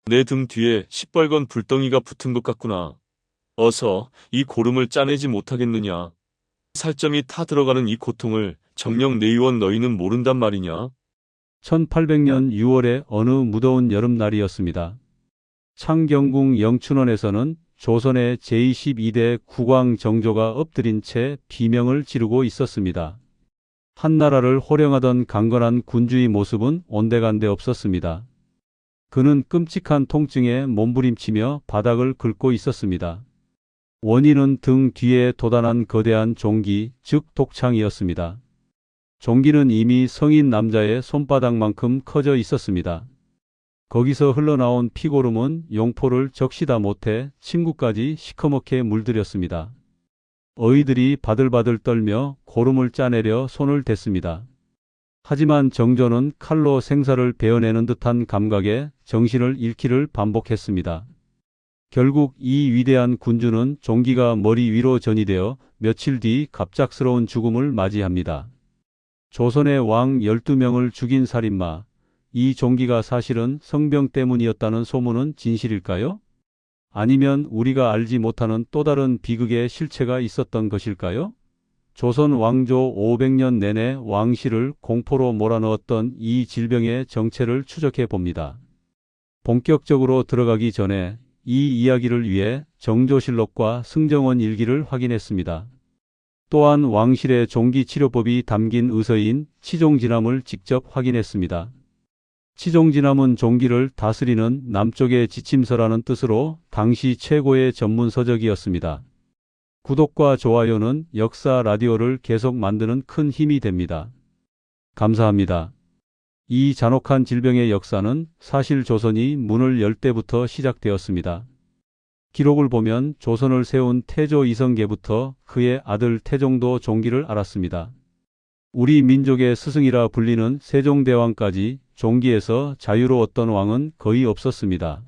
내 등 뒤에 시뻘건 불덩이가 붙은 것 같구나. 어서 이 고름을 짜내지 못하겠느냐. 살점이 타 들어가는 이 고통을 정녕 내의원 너희는 모른단 말이냐. 1800년 6월의 어느 무더운 여름날이었습니다. 창경궁 영춘원에서는 조선의 제22대 국왕 정조가 엎드린 채 비명을 지르고 있었습니다. 한나라를 호령하던 강건한 군주의 모습은 온데간데 없었습니다. 그는 끔찍한 통증에 몸부림치며 바닥을 긁고 있었습니다. 원인은 등 뒤에 돋아난 거대한 종기, 즉 독창이었습니다. 종기는 이미 성인 남자의 손바닥만큼 커져 있었습니다. 거기서 흘러나온 피고름은 용포를 적시다 못해 침구까지 시커멓게 물들였습니다. 어이들이 바들바들 떨며 고름을 짜내려 손을 댔습니다. 하지만 정조는 칼로 생사를 베어내는 듯한 감각에 정신을 잃기를 반복했습니다. 결국 이 위대한 군주는 종기가 머리 위로 전이되어 며칠 뒤 갑작스러운 죽음을 맞이합니다. 조선의 왕 12명을 죽인 살인마, 이 종기가 사실은 성병 때문이었다는 소문은 진실일까요? 아니면 우리가 알지 못하는 또 다른 비극의 실체가 있었던 것일까요? 조선 왕조 500년 내내 왕실을 공포로 몰아넣었던 이 질병의 정체를 추적해 봅니다. 본격적으로 들어가기 전에 이 이야기를 위해 정조실록과 승정원 일기를 확인했습니다. 또한 왕실의 종기치료법이 담긴 의서인 치종진암을 직접 확인했습니다. 치종진암은 종기를 다스리는 남쪽의 지침서라는 뜻으로 당시 최고의 전문 서적이었습니다. 구독과 좋아요는 역사 라디오를 계속 만드는 큰 힘이 됩니다. 감사합니다. 이 잔혹한 질병의 역사는 사실 조선이 문을 열 때부터 시작되었습니다. 기록을 보면 조선을 세운 태조 이성계부터 그의 아들 태종도 종기를 앓았습니다. 우리 민족의 스승이라 불리는 세종대왕까지 종기에서 자유로웠던 왕은 거의 없었습니다.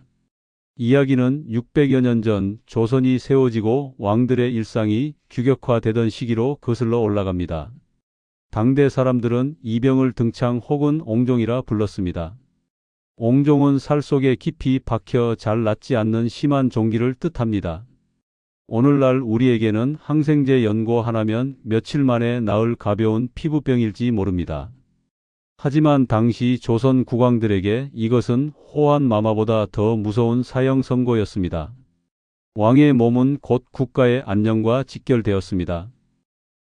이야기는 600여 년 전 조선이 세워지고 왕들의 일상이 규격화되던 시기로 거슬러 올라갑니다. 당대 사람들은 이 병을 등창 혹은 옹종이라 불렀습니다. 옹종은 살 속에 깊이 박혀 잘 낫지 않는 심한 종기를 뜻합니다. 오늘날 우리에게는 항생제 연고 하나면 며칠 만에 나을 가벼운 피부병일지 모릅니다. 하지만 당시 조선 국왕들에게 이것은 호환 마마보다 더 무서운 사형 선고였습니다. 왕의 몸은 곧 국가의 안녕과 직결되었습니다.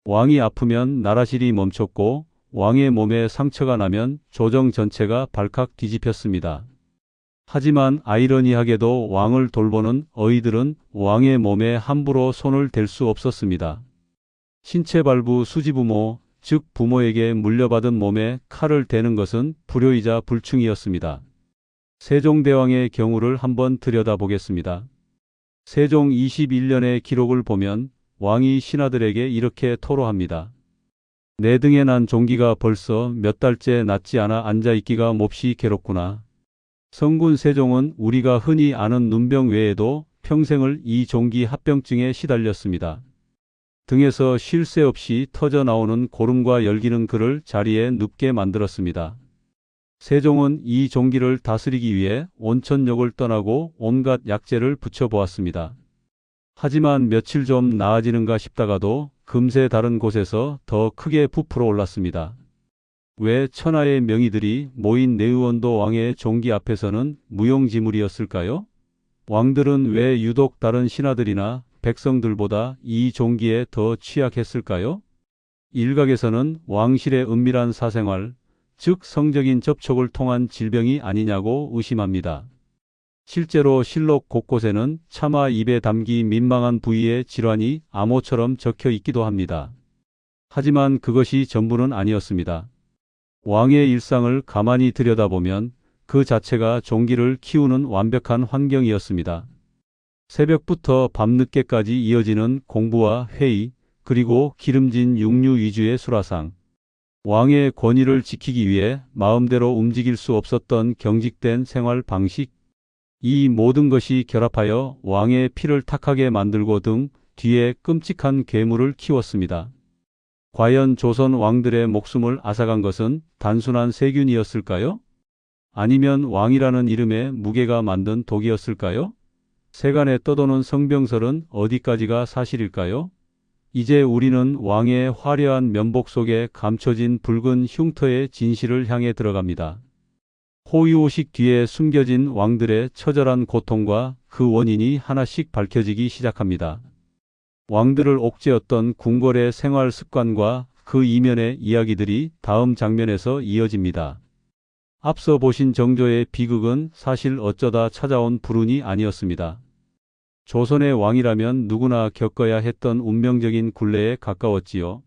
왕이 아프면 나라실이 멈췄고 왕의 몸에 상처가 나면 조정 전체가 발칵 뒤집혔습니다. 하지만 아이러니하게도 왕을 돌보는 어이들은 왕의 몸에 함부로 손을 댈 수 없었습니다. 신체발부 수지부모, 즉 부모에게 물려받은 몸에 칼을 대는 것은 불효이자 불충이었습니다. 세종대왕의 경우를 한번 들여다보겠습니다. 세종 21년의 기록을 보면 왕이 신하들에게 이렇게 토로합니다. 내 등에 난 종기가 벌써 몇 달째 낫지 않아 앉아있기가 몹시 괴롭구나. 성군 세종은 우리가 흔히 아는 눈병 외에도 평생을 이 종기 합병증에 시달렸습니다. 등에서 쉴 새 없이 터져 나오는 고름과 열기는 그를 자리에 눕게 만들었습니다. 세종은 이 종기를 다스리기 위해 온천역을 떠나고 온갖 약재를 붙여보았습니다. 하지만 며칠 좀 나아지는가 싶다가도 금세 다른 곳에서 더 크게 부풀어 올랐습니다. 왜 천하의 명의들이 모인 내의원도 왕의 종기 앞에서는 무용지물이었을까요? 왕들은 왜 유독 다른 신하들이나 백성들보다 이 종기에 더 취약했을까요? 일각에서는 왕실의 은밀한 사생활, 즉 성적인 접촉을 통한 질병이 아니냐고 의심합니다. 실제로 실록 곳곳에는 차마 입에 담기 민망한 부위의 질환이 암호처럼 적혀 있기도 합니다. 하지만 그것이 전부는 아니었습니다. 왕의 일상을 가만히 들여다보면 그 자체가 종기를 키우는 완벽한 환경이었습니다. 새벽부터 밤늦게까지 이어지는 공부와 회의, 그리고 기름진 육류 위주의 수라상. 왕의 권위를 지키기 위해 마음대로 움직일 수 없었던 경직된 생활 방식. 이 모든 것이 결합하여 왕의 피를 탁하게 만들고 등 뒤에 끔찍한 괴물을 키웠습니다. 과연 조선 왕들의 목숨을 앗아간 것은 단순한 세균이었을까요? 아니면 왕이라는 이름의 무게가 만든 독이었을까요? 세간에 떠도는 성병설은 어디까지가 사실일까요? 이제 우리는 왕의 화려한 면복 속에 감춰진 붉은 흉터의 진실을 향해 들어갑니다. 호위호식 뒤에 숨겨진 왕들의 처절한 고통과 그 원인이 하나씩 밝혀지기 시작합니다. 왕들을 옥죄었던 궁궐의 생활 습관과 그 이면의 이야기들이 다음 장면에서 이어집니다. 앞서 보신 정조의 비극은 사실 어쩌다 찾아온 불운이 아니었습니다. 조선의 왕이라면 누구나 겪어야 했던 운명적인 굴레에 가까웠지요.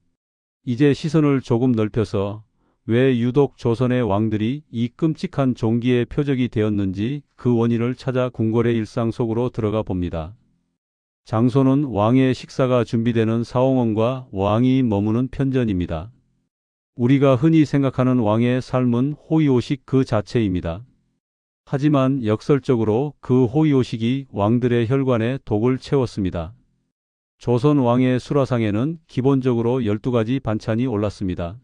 이제 시선을 조금 넓혀서 왜 유독 조선의 왕들이 이 끔찍한 종기의 표적이 되었는지 그 원인을 찾아 궁궐의 일상 속으로 들어가 봅니다. 장소는 왕의 식사가 준비되는 사홍원과 왕이 머무는 편전입니다. 우리가 흔히 생각하는 왕의 삶은 호위호식 그 자체입니다. 하지만 역설적으로 그 호위호식이 왕들의 혈관에 독을 채웠습니다. 조선 왕의 수라상에는 기본적으로 12가지 반찬이 올랐습니다.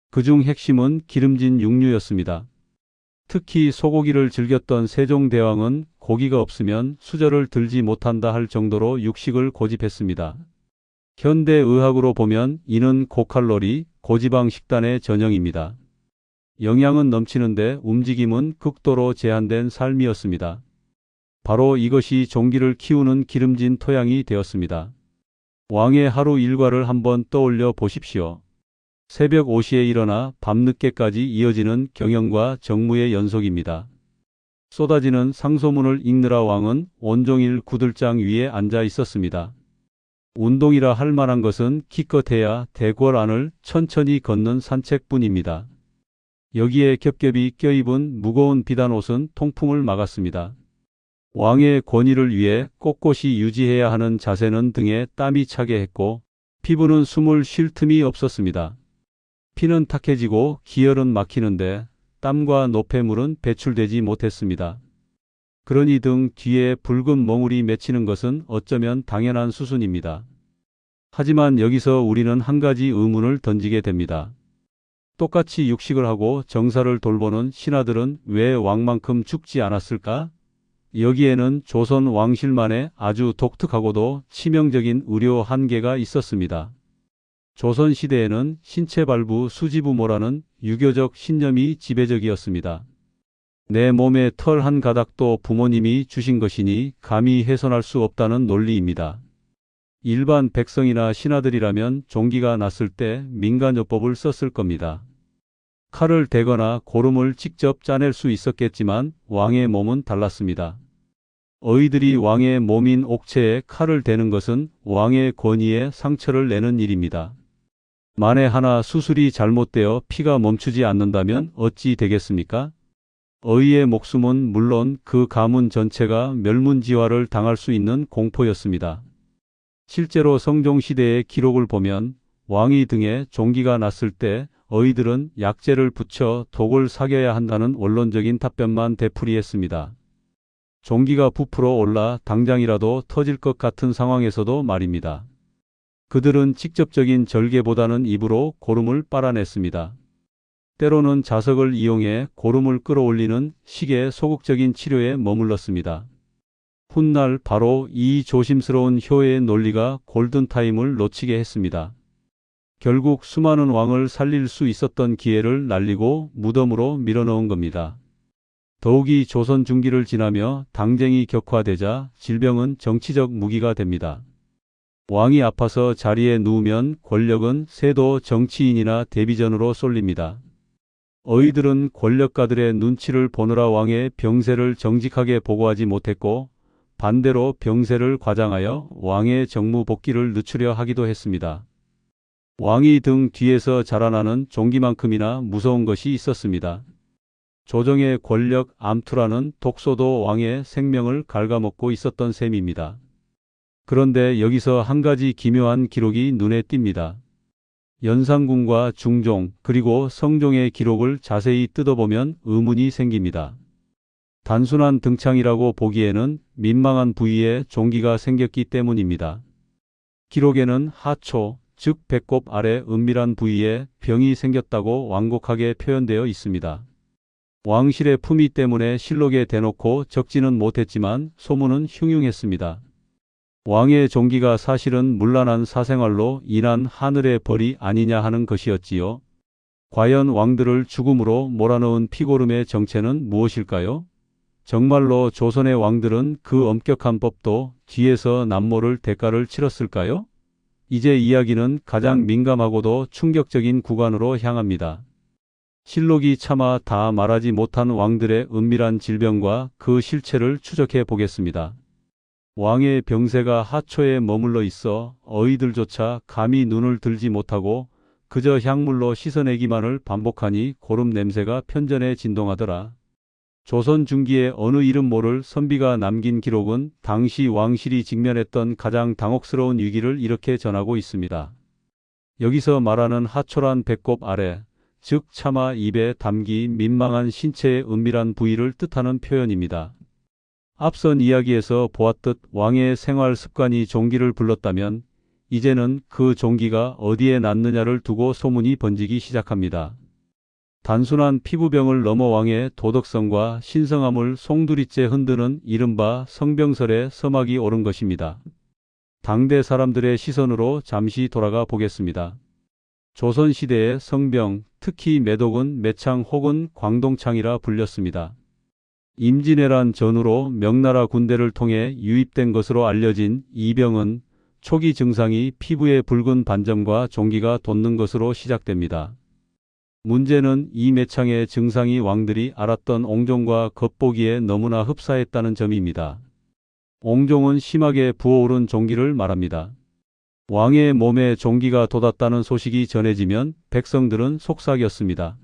그중 핵심은 기름진 육류였습니다. 특히 소고기를 즐겼던 세종대왕은 고기가 없으면 수저를 들지 못한다 할 정도로 육식을 고집했습니다. 현대 의학으로 보면 이는 고칼로리, 고지방 식단의 전형입니다. 영양은 넘치는데 움직임은 극도로 제한된 삶이었습니다. 바로 이것이 종기를 키우는 기름진 토양이 되었습니다. 왕의 하루 일과를 한번 떠올려 보십시오. 새벽 5시에 일어나 밤늦게까지 이어지는 경영과 정무의 연속입니다. 쏟아지는 상소문을 읽느라 왕은 온종일 구들장 위에 앉아 있었습니다. 운동이라 할 만한 것은 기껏해야 대궐 안을 천천히 걷는 산책뿐입니다. 여기에 겹겹이 껴입은 무거운 비단옷은 통풍을 막았습니다. 왕의 권위를 위해 꼿꼿이 유지해야 하는 자세는 등에 땀이 차게 했고 피부는 숨을 쉴 틈이 없었습니다. 피는 탁해지고 기혈은 막히는데 땀과 노폐물은 배출되지 못했습니다. 그러니 등 뒤에 붉은 멍울이 맺히는 것은 어쩌면 당연한 수순입니다. 하지만 여기서 우리는 한 가지 의문을 던지게 됩니다. 똑같이 육식을 하고 정사를 돌보는 신하들은 왜 왕만큼 죽지 않았을까? 여기에는 조선 왕실만의 아주 독특하고도 치명적인 의료 한계가 있었습니다. 조선시대에는 신체발부 수지부모라는 유교적 신념이 지배적이었습니다. 내 몸에 털 한 가닥도 부모님이 주신 것이니 감히 훼손할 수 없다는 논리입니다. 일반 백성이나 신하들이라면 종기가 났을 때 민간요법을 썼을 겁니다. 칼을 대거나 고름을 직접 짜낼 수 있었겠지만 왕의 몸은 달랐습니다. 어이들이 왕의 몸인 옥체에 칼을 대는 것은 왕의 권위에 상처를 내는 일입니다. 만에 하나 수술이 잘못되어 피가 멈추지 않는다면 어찌 되겠습니까? 어이의 목숨은 물론 그 가문 전체가 멸문지화를 당할 수 있는 공포였습니다. 실제로 성종시대의 기록을 보면 왕이 등에 종기가 났을 때 어이들은 약재를 붙여 독을 사겨야 한다는 원론적인 답변만 되풀이했습니다. 종기가 부풀어 올라 당장이라도 터질 것 같은 상황에서도 말입니다. 그들은 직접적인 절개보다는 입으로 고름을 빨아냈습니다. 때로는 자석을 이용해 고름을 끌어올리는 식의 소극적인 치료에 머물렀습니다. 훗날 바로 이 조심스러운 효의 논리가 골든타임을 놓치게 했습니다. 결국 수많은 왕을 살릴 수 있었던 기회를 날리고 무덤으로 밀어넣은 겁니다. 더욱이 조선 중기를 지나며 당쟁이 격화되자 질병은 정치적 무기가 됩니다. 왕이 아파서 자리에 누우면 권력은 세도 정치인이나 대비전으로 쏠립니다. 어이들은 권력가들의 눈치를 보느라 왕의 병세를 정직하게 보고하지 못했고 반대로 병세를 과장하여 왕의 정무 복귀를 늦추려 하기도 했습니다. 왕이 등 뒤에서 자라나는 종기만큼이나 무서운 것이 있었습니다. 조정의 권력 암투라는 독소도 왕의 생명을 갉아먹고 있었던 셈입니다. 그런데 여기서 한 가지 기묘한 기록이 눈에 띕니다. 연산군과 중종 그리고 성종의 기록을 자세히 뜯어보면 의문이 생깁니다. 단순한 등창이라고 보기에는 민망한 부위에 종기가 생겼기 때문입니다. 기록에는 하초, 즉 배꼽 아래 은밀한 부위에 병이 생겼다고 완곡하게 표현되어 있습니다. 왕실의 품위 때문에 실록에 대놓고 적지는 못했지만 소문은 흉흉했습니다. 왕의 종기가 사실은 문란한 사생활로 인한 하늘의 벌이 아니냐 하는 것이었지요. 과연 왕들을 죽음으로 몰아넣은 피고름의 정체는 무엇일까요? 정말로 조선의 왕들은 그 엄격한 법도 뒤에서 남모를 대가를 치렀을까요? 이제 이야기는 가장 민감하고도 충격적인 구간으로 향합니다. 실록이 차마 다 말하지 못한 왕들의 은밀한 질병과 그 실체를 추적해 보겠습니다. 왕의 병세가 하초에 머물러 있어 어이들조차 감히 눈을 들지 못하고 그저 향물로 씻어내기만을 반복하니 고름 냄새가 편전해 진동하더라. 조선 중기의 어느 이름 모를 선비가 남긴 기록은 당시 왕실이 직면했던 가장 당혹스러운 위기를 이렇게 전하고 있습니다. 여기서 말하는 하초란 배꼽 아래, 즉 차마 입에 담기 민망한 신체의 은밀한 부위를 뜻하는 표현입니다. 앞선 이야기에서 보았듯 왕의 생활 습관이 종기를 불렀다면 이제는 그 종기가 어디에 났느냐를 두고 소문이 번지기 시작합니다. 단순한 피부병을 넘어 왕의 도덕성과 신성함을 송두리째 흔드는 이른바 성병설의 서막이 오른 것입니다. 당대 사람들의 시선으로 잠시 돌아가 보겠습니다. 조선시대의 성병, 특히 매독은 매창 혹은 광동창이라 불렸습니다. 임진왜란 전후로 명나라 군대를 통해 유입된 것으로 알려진 이 병은 초기 증상이 피부에 붉은 반점과 종기가 돋는 것으로 시작됩니다. 문제는 이 매창의 증상이 왕들이 알았던 옹종과 겉보기에 너무나 흡사했다는 점입니다. 옹종은 심하게 부어오른 종기를 말합니다. 왕의 몸에 종기가 돋았다는 소식이 전해지면 백성들은 속삭였습니다.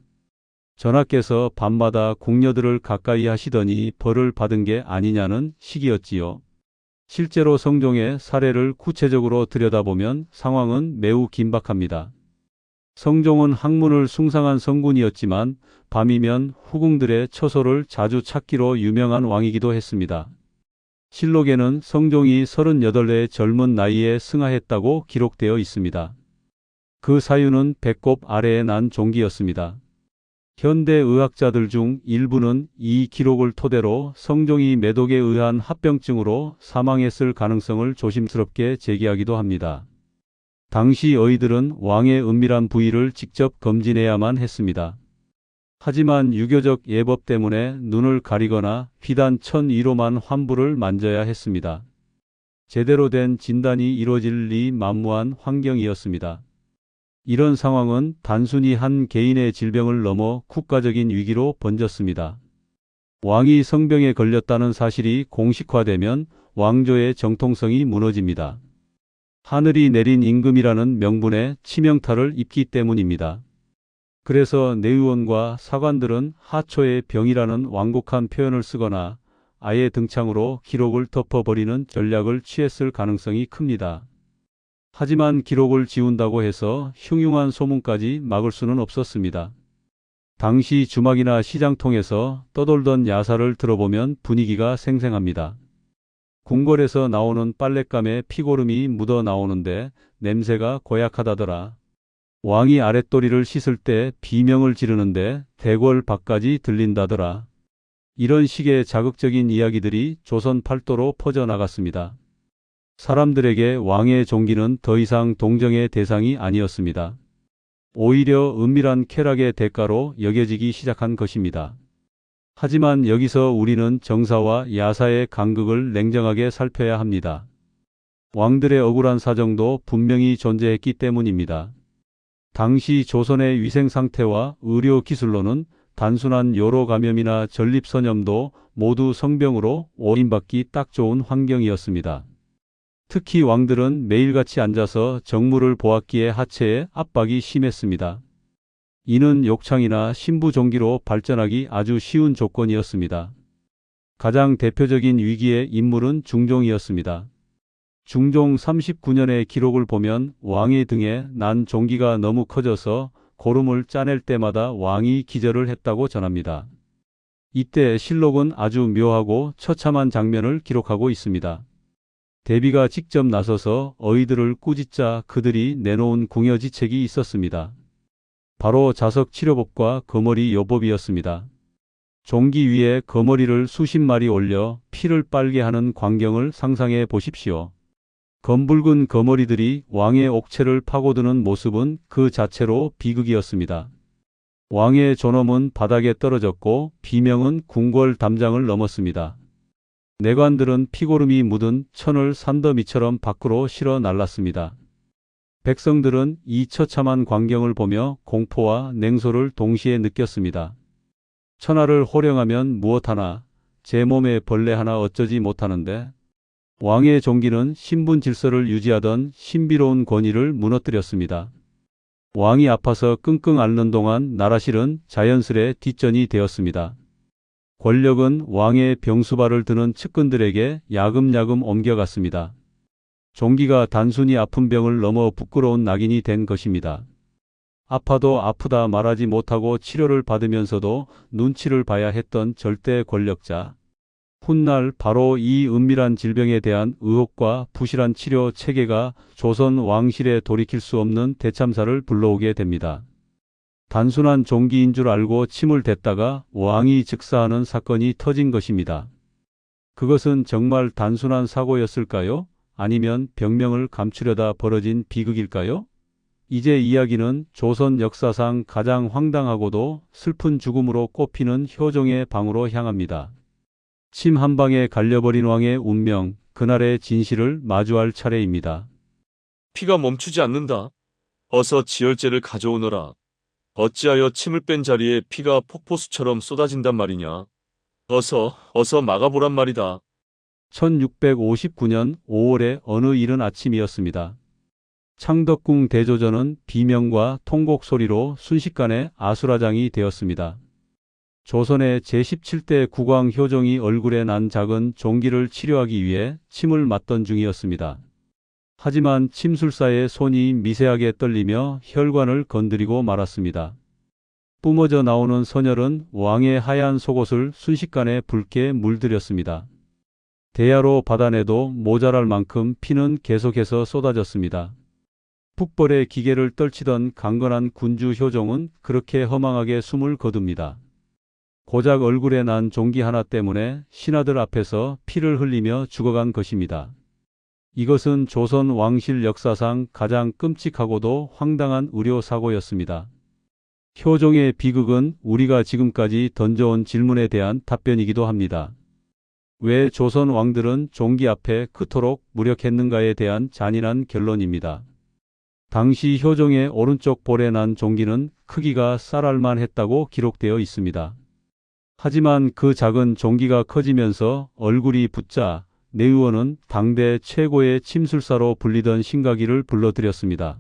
전하께서 밤마다 궁녀들을 가까이 하시더니 벌을 받은 게 아니냐는 식이었지요. 실제로 성종의 사례를 구체적으로 들여다보면 상황은 매우 긴박합니다. 성종은 학문을 숭상한 성군이었지만 밤이면 후궁들의 처소를 자주 찾기로 유명한 왕이기도 했습니다. 실록에는 성종이 38의 젊은 나이에 승하했다고 기록되어 있습니다. 그 사유는 배꼽 아래에 난 종기였습니다. 현대 의학자들 중 일부는 이 기록을 토대로 성종이 매독에 의한 합병증으로 사망했을 가능성을 조심스럽게 제기하기도 합니다. 당시 어이들은 왕의 은밀한 부위를 직접 검진해야만 했습니다. 하지만 유교적 예법 때문에 눈을 가리거나 비단 천 위로만 환부를 만져야 했습니다. 제대로 된 진단이 이루어질 리 만무한 환경이었습니다. 이런 상황은 단순히 한 개인의 질병을 넘어 국가적인 위기로 번졌습니다. 왕이 성병에 걸렸다는 사실이 공식화되면 왕조의 정통성이 무너집니다. 하늘이 내린 임금이라는 명분에 치명타를 입기 때문입니다. 그래서 내의원과 사관들은 하초의 병이라는 완곡한 표현을 쓰거나 아예 등창으로 기록을 덮어버리는 전략을 취했을 가능성이 큽니다. 하지만 기록을 지운다고 해서 흉흉한 소문까지 막을 수는 없었습니다. 당시 주막이나 시장통에서 떠돌던 야사를 들어보면 분위기가 생생합니다. 궁궐에서 나오는 빨랫감에 피고름이 묻어 나오는데 냄새가 고약하다더라. 왕이 아랫도리를 씻을 때 비명을 지르는데 대궐 밖까지 들린다더라. 이런 식의 자극적인 이야기들이 조선 팔도로 퍼져나갔습니다. 사람들에게 왕의 종기는 더 이상 동정의 대상이 아니었습니다. 오히려 은밀한 쾌락의 대가로 여겨지기 시작한 것입니다. 하지만 여기서 우리는 정사와 야사의 간극을 냉정하게 살펴야 합니다. 왕들의 억울한 사정도 분명히 존재했기 때문입니다. 당시 조선의 위생 상태와 의료 기술로는 단순한 요로 감염이나 전립선염도 모두 성병으로 오인받기 딱 좋은 환경이었습니다. 특히 왕들은 매일같이 앉아서 정무를 보았기에 하체의 압박이 심했습니다. 이는 욕창이나 신부종기로 발전하기 아주 쉬운 조건이었습니다. 가장 대표적인 위기의 인물은 중종이었습니다. 중종 39년의 기록을 보면 왕의 등에 난 종기가 너무 커져서 고름을 짜낼 때마다 왕이 기절을 했다고 전합니다. 이때 실록은 아주 묘하고 처참한 장면을 기록하고 있습니다. 대비가 직접 나서서 어이들을 꾸짖자 그들이 내놓은 궁여지책이 있었습니다. 바로 자석치료법과 거머리 요법이었습니다. 종기 위에 거머리를 수십 마리 올려 피를 빨게 하는 광경을 상상해 보십시오. 검붉은 거머리들이 왕의 옥체를 파고드는 모습은 그 자체로 비극이었습니다. 왕의 존엄은 바닥에 떨어졌고 비명은 궁궐 담장을 넘었습니다. 내관들은 피고름이 묻은 천을 산더미처럼 밖으로 실어 날랐습니다. 백성들은 이 처참한 광경을 보며 공포와 냉소를 동시에 느꼈습니다. 천하를 호령하면 무엇 하나, 제 몸에 벌레 하나 어쩌지 못하는데. 왕의 종기는 신분 질서를 유지하던 신비로운 권위를 무너뜨렸습니다. 왕이 아파서 끙끙 앓는 동안 나라실은 자연스레 뒷전이 되었습니다. 권력은 왕의 병수발을 드는 측근들에게 야금야금 옮겨갔습니다. 종기가 단순히 아픈 병을 넘어 부끄러운 낙인이 된 것입니다. 아파도 아프다 말하지 못하고 치료를 받으면서도 눈치를 봐야 했던 절대 권력자. 훗날 바로 이 은밀한 질병에 대한 의혹과 부실한 치료 체계가 조선 왕실에 돌이킬 수 없는 대참사를 불러오게 됩니다. 단순한 종기인 줄 알고 침을 댔다가 왕이 즉사하는 사건이 터진 것입니다. 그것은 정말 단순한 사고였을까요? 아니면 병명을 감추려다 벌어진 비극일까요? 이제 이야기는 조선 역사상 가장 황당하고도 슬픈 죽음으로 꼽히는 효종의 방으로 향합니다. 침 한 방에 갈려버린 왕의 운명, 그날의 진실을 마주할 차례입니다. 피가 멈추지 않는다. 어서 지혈제를 가져오너라. 어찌하여 침을 뺀 자리에 피가 폭포수처럼 쏟아진단 말이냐. 어서 막아보란 말이다. 1659년 5월의 어느 이른 아침이었습니다. 창덕궁 대조전은 비명과 통곡 소리로 순식간에 아수라장이 되었습니다. 조선의 제17대 국왕 효종이 얼굴에 난 작은 종기를 치료하기 위해 침을 맞던 중이었습니다. 하지만 침술사의 손이 미세하게 떨리며 혈관을 건드리고 말았습니다. 뿜어져 나오는 선혈은 왕의 하얀 속옷을 순식간에 붉게 물들였습니다. 대야로 받아내도 모자랄 만큼 피는 계속해서 쏟아졌습니다. 북벌의 기계를 떨치던 강건한 군주 효종은 그렇게 허망하게 숨을 거둡니다. 고작 얼굴에 난 종기 하나 때문에 신하들 앞에서 피를 흘리며 죽어간 것입니다. 이것은 조선 왕실 역사상 가장 끔찍하고도 황당한 의료사고였습니다. 효종의 비극은 우리가 지금까지 던져온 질문에 대한 답변이기도 합니다. 왜 조선 왕들은 종기 앞에 그토록 무력했는가에 대한 잔인한 결론입니다. 당시 효종의 오른쪽 볼에 난 종기는 크기가 쌀알만 했다고 기록되어 있습니다. 하지만 그 작은 종기가 커지면서 얼굴이 붓자 내의원은 당대 최고의 침술사로 불리던 신가기를 불러들였습니다.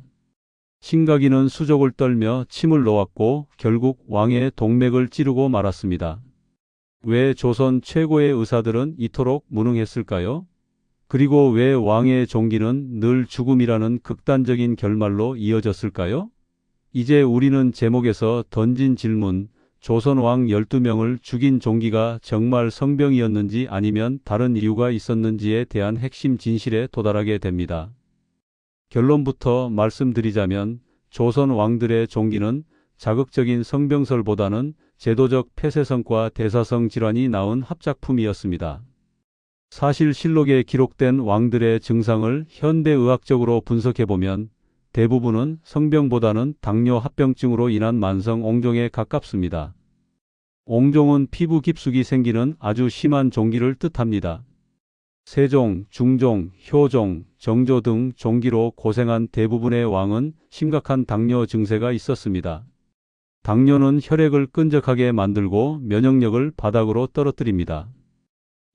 신가기는 수족을 떨며 침을 놓았고 결국 왕의 동맥을 찌르고 말았습니다. 왜 조선 최고의 의사들은 이토록 무능했을까요? 그리고 왜 왕의 종기는 늘 죽음이라는 극단적인 결말로 이어졌을까요? 이제 우리는 제목에서 던진 질문, 조선 왕 12명을 죽인 종기가 정말 성병이었는지 아니면 다른 이유가 있었는지에 대한 핵심 진실에 도달하게 됩니다. 결론부터 말씀드리자면 조선 왕들의 종기는 자극적인 성병설보다는 제도적 폐쇄성과 대사성 질환이 낳은 합작품이었습니다. 사실 실록에 기록된 왕들의 증상을 현대의학적으로 분석해보면 대부분은 성병보다는 당뇨 합병증으로 인한 만성 옹종에 가깝습니다. 옹종은 피부 깊숙이 생기는 아주 심한 종기를 뜻합니다. 세종, 중종, 효종, 정조 등 종기로 고생한 대부분의 왕은 심각한 당뇨 증세가 있었습니다. 당뇨는 혈액을 끈적하게 만들고 면역력을 바닥으로 떨어뜨립니다.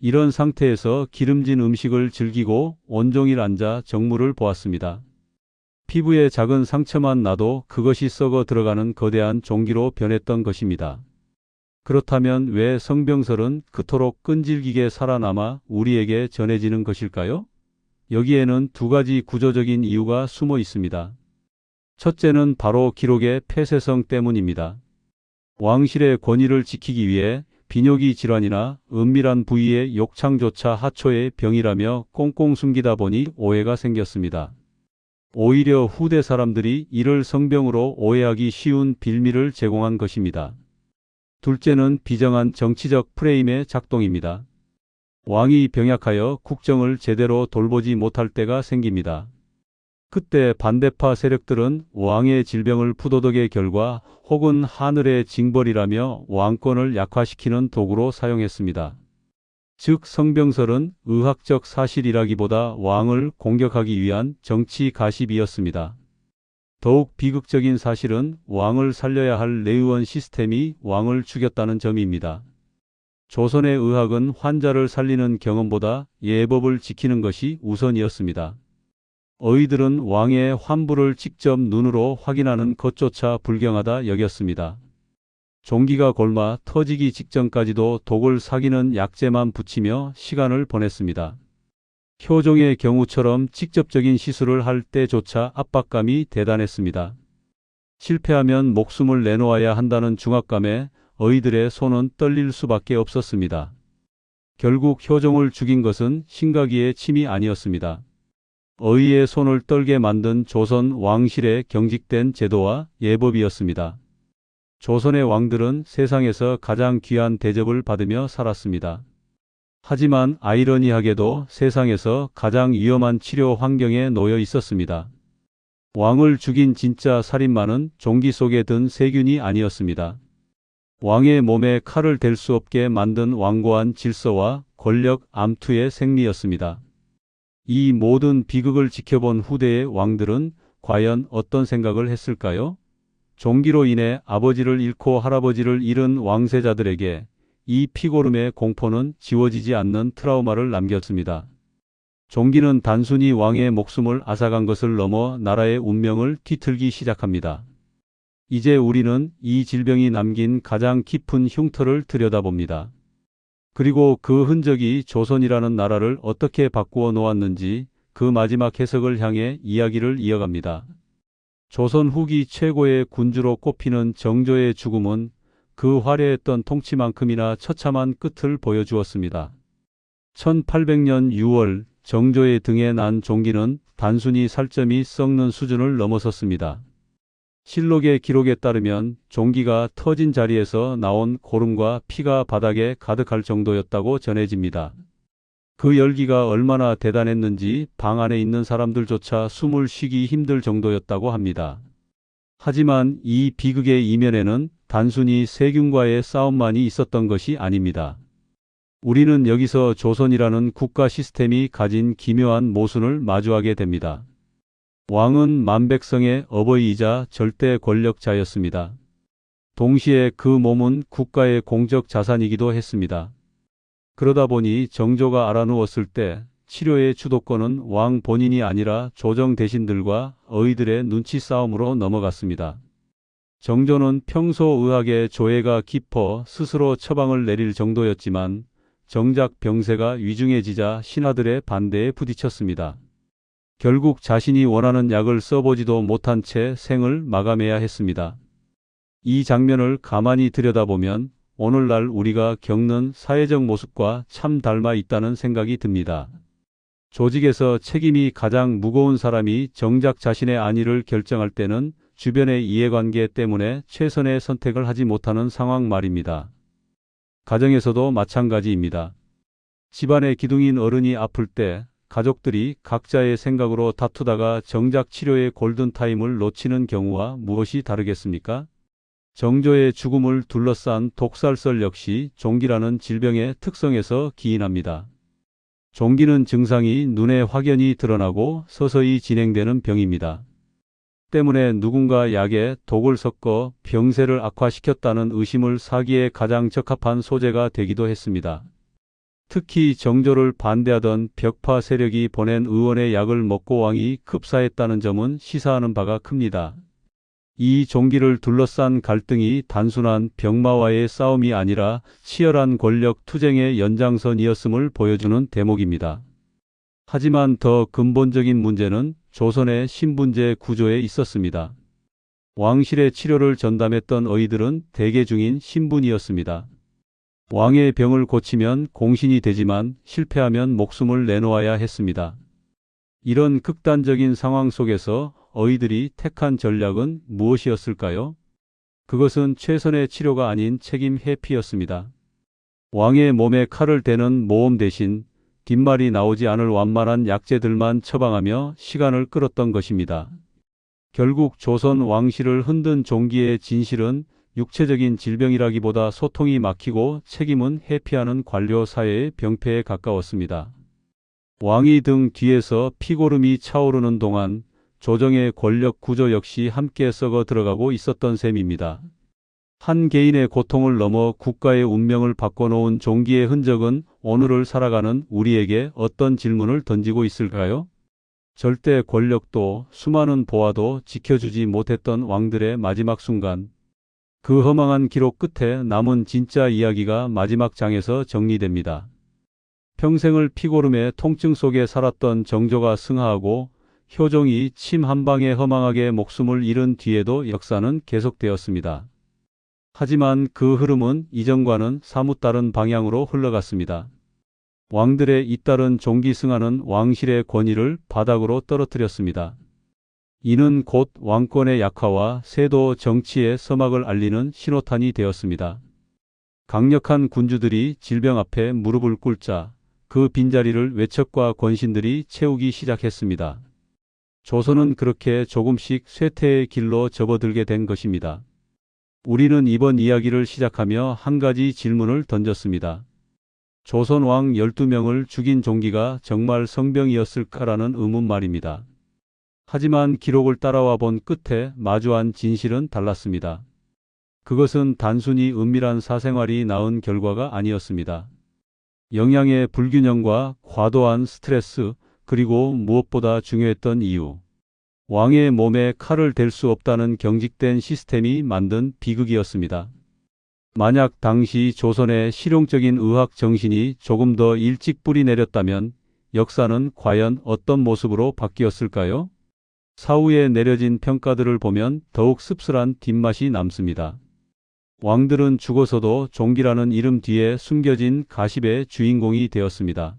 이런 상태에서 기름진 음식을 즐기고 온종일 앉아 정물을 보았습니다. 피부에 작은 상처만 나도 그것이 썩어 들어가는 거대한 종기로 변했던 것입니다. 그렇다면 왜 성병설은 그토록 끈질기게 살아남아 우리에게 전해지는 것일까요? 여기에는 두 가지 구조적인 이유가 숨어 있습니다. 첫째는 바로 기록의 폐쇄성 때문입니다. 왕실의 권위를 지키기 위해 비뇨기 질환이나 은밀한 부위의 욕창조차 하초의 병이라며 꽁꽁 숨기다 보니 오해가 생겼습니다. 오히려 후대 사람들이 이를 성병으로 오해하기 쉬운 빌미를 제공한 것입니다. 둘째는 비정한 정치적 프레임의 작동입니다. 왕이 병약하여 국정을 제대로 돌보지 못할 때가 생깁니다. 그때 반대파 세력들은 왕의 질병을 부도덕의 결과 혹은 하늘의 징벌이라며 왕권을 약화시키는 도구로 사용했습니다. 즉 성병설은 의학적 사실이라기보다 왕을 공격하기 위한 정치 가십이었습니다. 더욱 비극적인 사실은 왕을 살려야 할 내의원 시스템이 왕을 죽였다는 점입니다. 조선의 의학은 환자를 살리는 경험보다 예법을 지키는 것이 우선이었습니다. 어의들은 왕의 환부를 직접 눈으로 확인하는 것조차 불경하다 여겼습니다. 종기가 골마 터지기 직전까지도 독을 사기는 약재만 붙이며 시간을 보냈습니다. 효종의 경우처럼 직접적인 시술을 할 때조차 압박감이 대단했습니다. 실패하면 목숨을 내놓아야 한다는 중압감에 어의들의 손은 떨릴 수밖에 없었습니다. 결국 효종을 죽인 것은 신가기의 침이 아니었습니다. 어의의 손을 떨게 만든 조선 왕실의 경직된 제도와 예법이었습니다. 조선의 왕들은 세상에서 가장 귀한 대접을 받으며 살았습니다. 하지만 아이러니하게도 세상에서 가장 위험한 치료 환경에 놓여 있었습니다. 왕을 죽인 진짜 살인마는 종기 속에 든 세균이 아니었습니다. 왕의 몸에 칼을 댈 수 없게 만든 완고한 질서와 권력 암투의 생리였습니다. 이 모든 비극을 지켜본 후대의 왕들은 과연 어떤 생각을 했을까요? 종기로 인해 아버지를 잃고 할아버지를 잃은 왕세자들에게 이 피고름의 공포는 지워지지 않는 트라우마를 남겼습니다. 종기는 단순히 왕의 목숨을 앗아간 것을 넘어 나라의 운명을 뒤틀기 시작합니다. 이제 우리는 이 질병이 남긴 가장 깊은 흉터를 들여다봅니다. 그리고 그 흔적이 조선이라는 나라를 어떻게 바꾸어 놓았는지 그 마지막 해석을 향해 이야기를 이어갑니다. 조선 후기 최고의 군주로 꼽히는 정조의 죽음은 그 화려했던 통치만큼이나 처참한 끝을 보여주었습니다. 1800년 6월 정조의 등에 난 종기는 단순히 살점이 썩는 수준을 넘어섰습니다. 실록의 기록에 따르면 종기가 터진 자리에서 나온 고름과 피가 바닥에 가득할 정도였다고 전해집니다. 그 열기가 얼마나 대단했는지 방 안에 있는 사람들조차 숨을 쉬기 힘들 정도였다고 합니다. 하지만 이 비극의 이면에는 단순히 세균과의 싸움만이 있었던 것이 아닙니다. 우리는 여기서 조선이라는 국가 시스템이 가진 기묘한 모순을 마주하게 됩니다. 왕은 만백성의 어버이이자 절대 권력자였습니다. 동시에 그 몸은 국가의 공적 자산이기도 했습니다. 그러다 보니 정조가 알아누웠을 때 치료의 주도권은 왕 본인이 아니라 조정 대신들과 어의들의 눈치 싸움으로 넘어갔습니다. 정조는 평소 의학의 조예가 깊어 스스로 처방을 내릴 정도였지만 정작 병세가 위중해지자 신하들의 반대에 부딪혔습니다. 결국 자신이 원하는 약을 써보지도 못한 채 생을 마감해야 했습니다. 이 장면을 가만히 들여다보면 오늘날 우리가 겪는 사회적 모습과 참 닮아 있다는 생각이 듭니다. 조직에서 책임이 가장 무거운 사람이 정작 자신의 안위를 결정할 때는 주변의 이해관계 때문에 최선의 선택을 하지 못하는 상황 말입니다. 가정에서도 마찬가지입니다. 집안의 기둥인 어른이 아플 때 가족들이 각자의 생각으로 다투다가 정작 치료의 골든타임을 놓치는 경우와 무엇이 다르겠습니까? 정조의 죽음을 둘러싼 독살설 역시 종기라는 질병의 특성에서 기인합니다. 종기는 증상이 눈에 확연히 드러나고 서서히 진행되는 병입니다. 때문에 누군가 약에 독을 섞어 병세를 악화시켰다는 의심을 사기에 가장 적합한 소재가 되기도 했습니다. 특히 정조를 반대하던 벽파 세력이 보낸 의원의 약을 먹고 왕이 급사했다는 점은 시사하는 바가 큽니다. 이 종기를 둘러싼 갈등이 단순한 병마와의 싸움이 아니라 치열한 권력 투쟁의 연장선이었음을 보여주는 대목입니다. 하지만 더 근본적인 문제는 조선의 신분제 구조에 있었습니다. 왕실의 치료를 전담했던 어의들은 대개 중인 신분이었습니다. 왕의 병을 고치면 공신이 되지만 실패하면 목숨을 내놓아야 했습니다. 이런 극단적인 상황 속에서 어의들이 택한 전략은 무엇이었을까요? 그것은 최선의 치료가 아닌 책임 회피였습니다. 왕의 몸에 칼을 대는 모험 대신 뒷말이 나오지 않을 완만한 약재들만 처방하며 시간을 끌었던 것입니다. 결국 조선 왕실을 흔든 종기의 진실은 육체적인 질병이라기보다 소통이 막히고 책임은 회피하는 관료 사회의 병폐에 가까웠습니다. 왕이 등 뒤에서 피고름이 차오르는 동안 조정의 권력 구조 역시 함께 썩어 들어가고 있었던 셈입니다. 한 개인의 고통을 넘어 국가의 운명을 바꿔놓은 종기의 흔적은 오늘을 살아가는 우리에게 어떤 질문을 던지고 있을까요? 절대 권력도 수많은 보화도 지켜주지 못했던 왕들의 마지막 순간, 그 허망한 기록 끝에 남은 진짜 이야기가 마지막 장에서 정리됩니다. 평생을 피고름의 통증 속에 살았던 정조가 승하하고 효종이 침 한 방에 허망하게 목숨을 잃은 뒤에도 역사는 계속되었습니다. 하지만 그 흐름은 이전과는 사뭇 다른 방향으로 흘러갔습니다. 왕들의 잇따른 종기 승하는 왕실의 권위를 바닥으로 떨어뜨렸습니다. 이는 곧 왕권의 약화와 세도 정치의 서막을 알리는 신호탄이 되었습니다. 강력한 군주들이 질병 앞에 무릎을 꿇자 그 빈자리를 외척과 권신들이 채우기 시작했습니다. 조선은 그렇게 조금씩 쇠퇴의 길로 접어들게 된 것입니다. 우리는 이번 이야기를 시작하며 한 가지 질문을 던졌습니다. 조선 왕 12명을 죽인 종기가 정말 성병이었을까라는 의문 말입니다. 하지만 기록을 따라와 본 끝에 마주한 진실은 달랐습니다. 그것은 단순히 은밀한 사생활이 낳은 결과가 아니었습니다. 영양의 불균형과 과도한 스트레스, 그리고 무엇보다 중요했던 이유. 왕의 몸에 칼을 댈 수 없다는 경직된 시스템이 만든 비극이었습니다. 만약 당시 조선의 실용적인 의학 정신이 조금 더 일찍 뿌리 내렸다면 역사는 과연 어떤 모습으로 바뀌었을까요? 사후에 내려진 평가들을 보면 더욱 씁쓸한 뒷맛이 남습니다. 왕들은 죽어서도 종기라는 이름 뒤에 숨겨진 가십의 주인공이 되었습니다.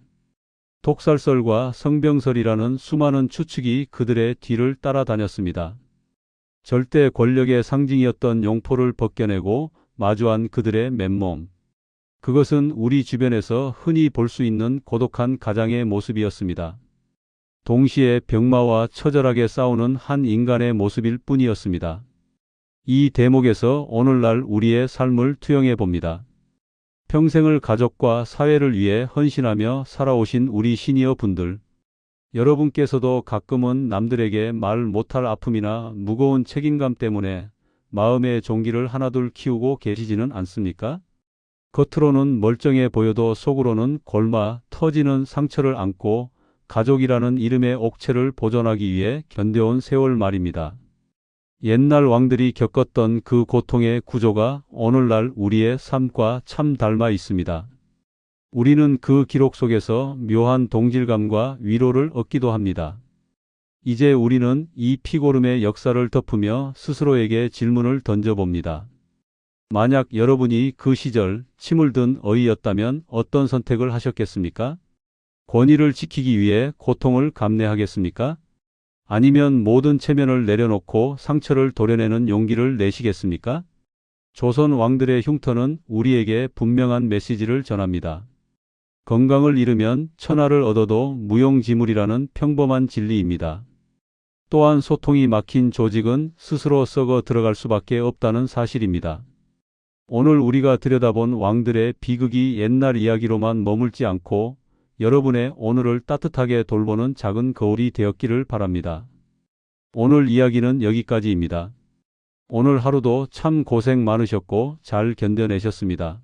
독살설과 성병설이라는 수많은 추측이 그들의 뒤를 따라다녔습니다. 절대 권력의 상징이었던 용포를 벗겨내고 마주한 그들의 맨몸. 그것은 우리 주변에서 흔히 볼 수 있는 고독한 가장의 모습이었습니다. 동시에 병마와 처절하게 싸우는 한 인간의 모습일 뿐이었습니다. 이 대목에서 오늘날 우리의 삶을 투영해 봅니다. 평생을 가족과 사회를 위해 헌신하며 살아오신 우리 시니어 분들, 여러분께서도 가끔은 남들에게 말 못할 아픔이나 무거운 책임감 때문에 마음의 종기를 하나둘 키우고 계시지는 않습니까? 겉으로는 멀쩡해 보여도 속으로는 골마 터지는 상처를 안고 가족이라는 이름의 옥체를 보존하기 위해 견뎌온 세월 말입니다. 옛날 왕들이 겪었던 그 고통의 구조가 오늘날 우리의 삶과 참 닮아 있습니다. 우리는 그 기록 속에서 묘한 동질감과 위로를 얻기도 합니다. 이제 우리는 이 피고름의 역사를 덮으며 스스로에게 질문을 던져봅니다. 만약 여러분이 그 시절 침을 든 어이였다면 어떤 선택을 하셨겠습니까? 권위를 지키기 위해 고통을 감내하겠습니까? 아니면 모든 체면을 내려놓고 상처를 도려내는 용기를 내시겠습니까? 조선 왕들의 흉터는 우리에게 분명한 메시지를 전합니다. 건강을 잃으면 천하를 얻어도 무용지물이라는 평범한 진리입니다. 또한 소통이 막힌 조직은 스스로 썩어 들어갈 수밖에 없다는 사실입니다. 오늘 우리가 들여다본 왕들의 비극이 옛날 이야기로만 머물지 않고 여러분의 오늘을 따뜻하게 돌보는 작은 거울이 되었기를 바랍니다. 오늘 이야기는 여기까지입니다. 오늘 하루도 참 고생 많으셨고 잘 견뎌내셨습니다.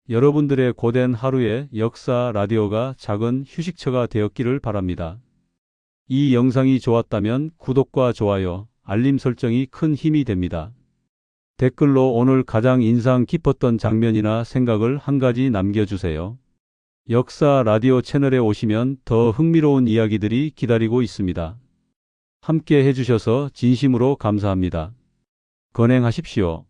여러분들의 고된 하루에 역사 라디오가 작은 휴식처가 되었기를 바랍니다. 이 영상이 좋았다면 구독과 좋아요, 알림 설정이 큰 힘이 됩니다. 댓글로 오늘 가장 인상 깊었던 장면이나 생각을 한 가지 남겨주세요. 역사 라디오 채널에 오시면 더 흥미로운 이야기들이 기다리고 있습니다. 함께 해주셔서 진심으로 감사합니다. 건행하십시오.